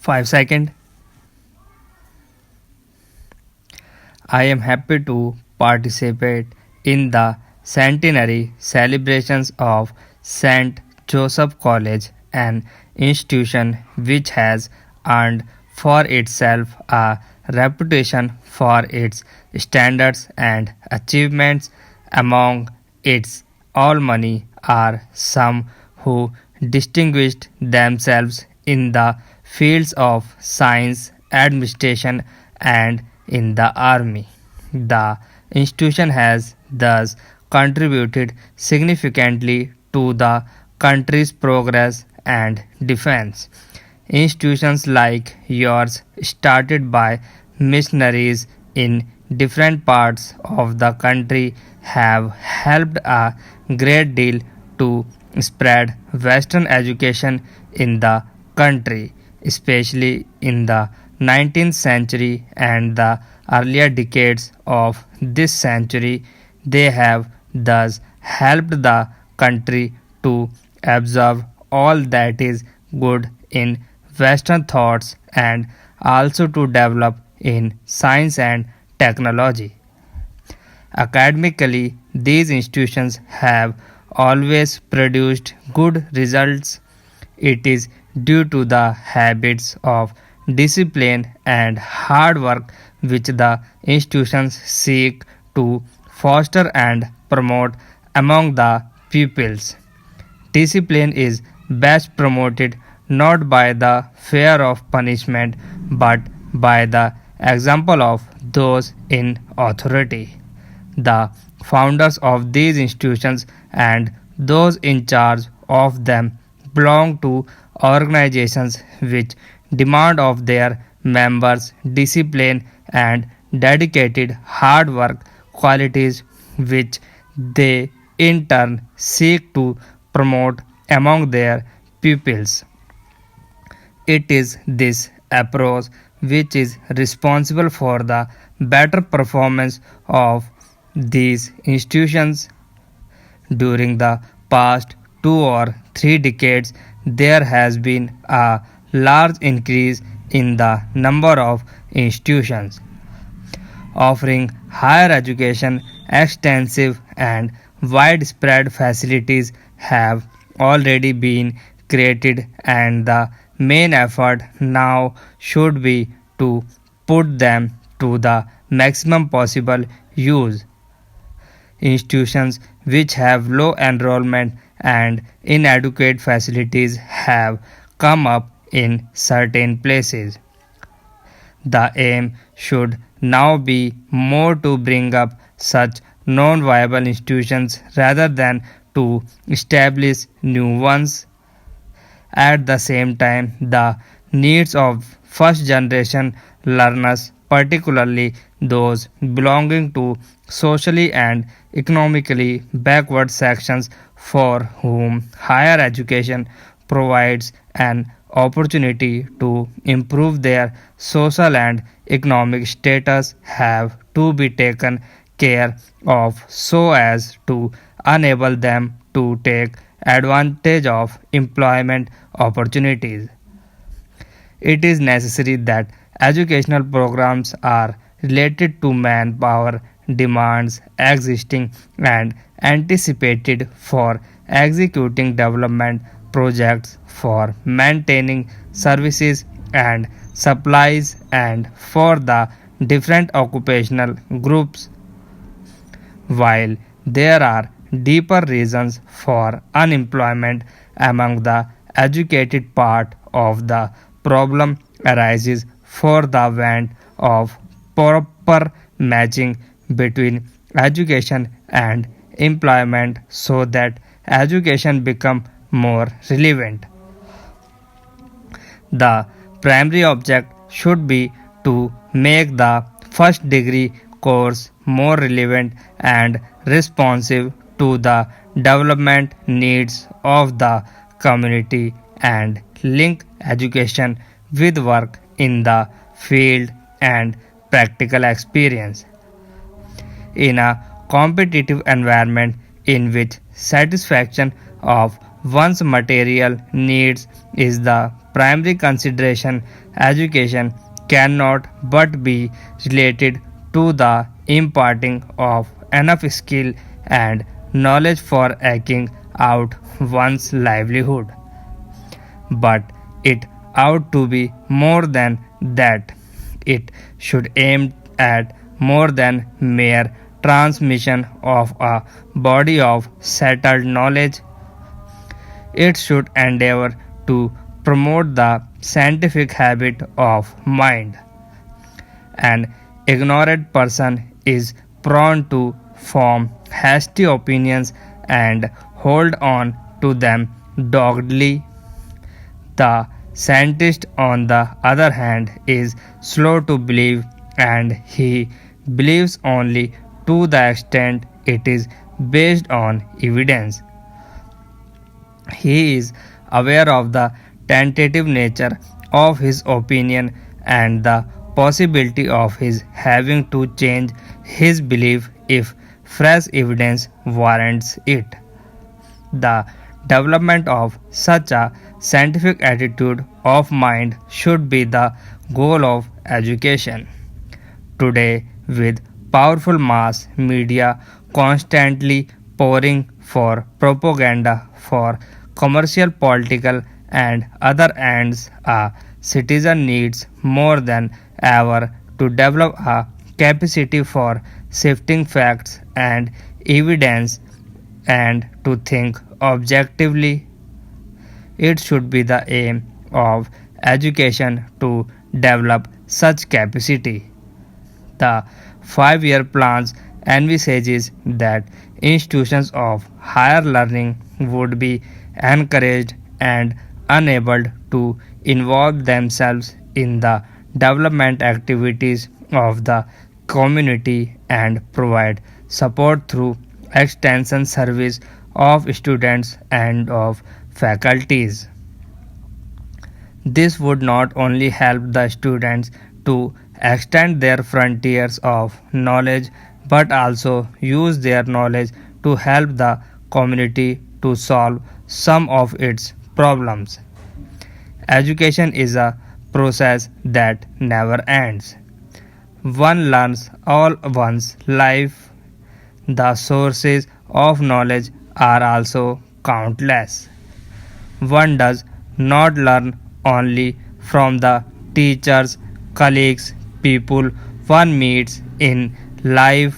5 seconds. I am happy to participate in the centenary celebrations of St. Joseph College, an institution which has earned for itself a reputation for its standards and achievements. Among its alumni are some who distinguished themselves in the fields of science, administration, and in the army. The institution has thus contributed significantly to the country's progress and defense. Institutions like yours, started by missionaries in different parts of the country, have helped a great deal to spread Western education in the country, especially in the 19th century and the earlier decades of this century. They have thus helped the country to absorb all that is good in Western thoughts and also to develop in science and technology. Academically, these institutions have always produced good results. It is due to the habits of discipline and hard work which the institutions seek to foster and promote among the pupils. Discipline is best promoted not by the fear of punishment but by the example of those in authority. The founders of these institutions and those in charge of them belong to organizations which demand of their members discipline and dedicated hard work, qualities which they in turn seek to promote among their pupils. It is this approach which is responsible for the better performance of these institutions. During the past 2 or 3 decades, there has been a large increase in the number of institutions offering higher education. Extensive and widespread facilities have already been created, and the main effort now should be to put them to the maximum possible use. Institutions which have low enrollment and inadequate facilities have come up in certain places. The aim should now be more to bring up such non viable institutions rather than to establish new ones. At the same time, the needs of first generation learners, particularly those belonging to socially and economically backward sections for whom higher education provides an opportunity to improve their social and economic status, have to be taken care of so as to enable them to take advantage of employment opportunities. It is necessary that educational programs are related to manpower demands existing and anticipated for executing development projects, for maintaining services and supplies, and for the different occupational groups. While there are deeper reasons for unemployment among the educated part of the problem arises for the want of proper matching between education and employment so that education become more relevant. The primary object should be to make the first degree course more relevant and responsive to the development needs of the community and link education with work in the field and practical experience. In a competitive environment in which satisfaction of one's material needs is the primary consideration, education cannot but be related to the imparting of enough skill and knowledge for eking out one's livelihood. But it ought to be more than that. It should aim at more than mere transmission of a body of settled knowledge. It should endeavor to promote the scientific habit of mind. An ignorant person is prone to form hasty opinions and hold on to them doggedly. The scientist, on the other hand, is slow to believe, and he believes only to the extent it is based on evidence. He is aware of the tentative nature of his opinion and the possibility of his having to change his belief if fresh evidence warrants it. The development of such a scientific attitude of mind should be the goal of education. Today, with powerful mass media constantly pouring for propaganda for commercial, political, and other ends, a citizen needs more than ever to develop a capacity for sifting facts and evidence and to think objectively. It should be the aim of education to develop such capacity. The 5-year plans envisages that institutions of higher learning would be encouraged and enabled to involve themselves in the development activities of the community and provide support through extension service of students and of faculties. This would not only help the students to extend their frontiers of knowledge but also use their knowledge to help the community to solve some of its problems. Education is a process that never ends. One learns all one's life. The sources of knowledge are also countless. One does not learn only from the teachers, colleagues, people one meets in life,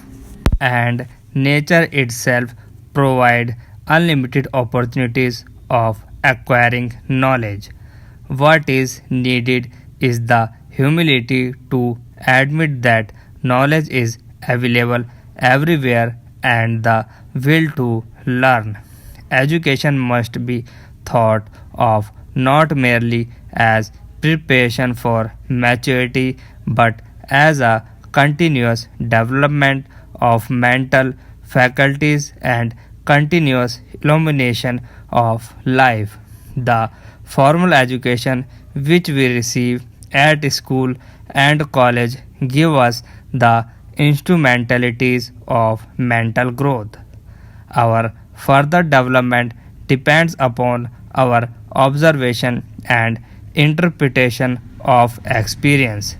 and nature itself provide unlimited opportunities of acquiring knowledge. What is needed is the humility to admit that knowledge is available everywhere and the will to learn. Education must be thought of not merely as preparation for maturity but as a continuous development of mental faculties and continuous illumination of life. The formal education which we receive at school and college give us the instrumentalities of mental growth. Our further development depends upon our observation and interpretation of experience.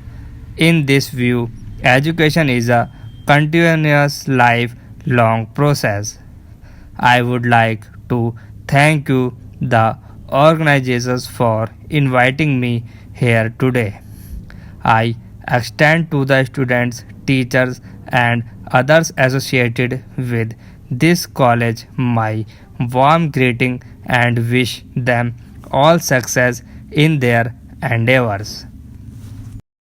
In this view, education is a continuous lifelong process. I would like to thank you, the organizers, for inviting me here today. I extend to the students, teachers, and others associated with this college my warm greeting and wish them all success in their endeavors.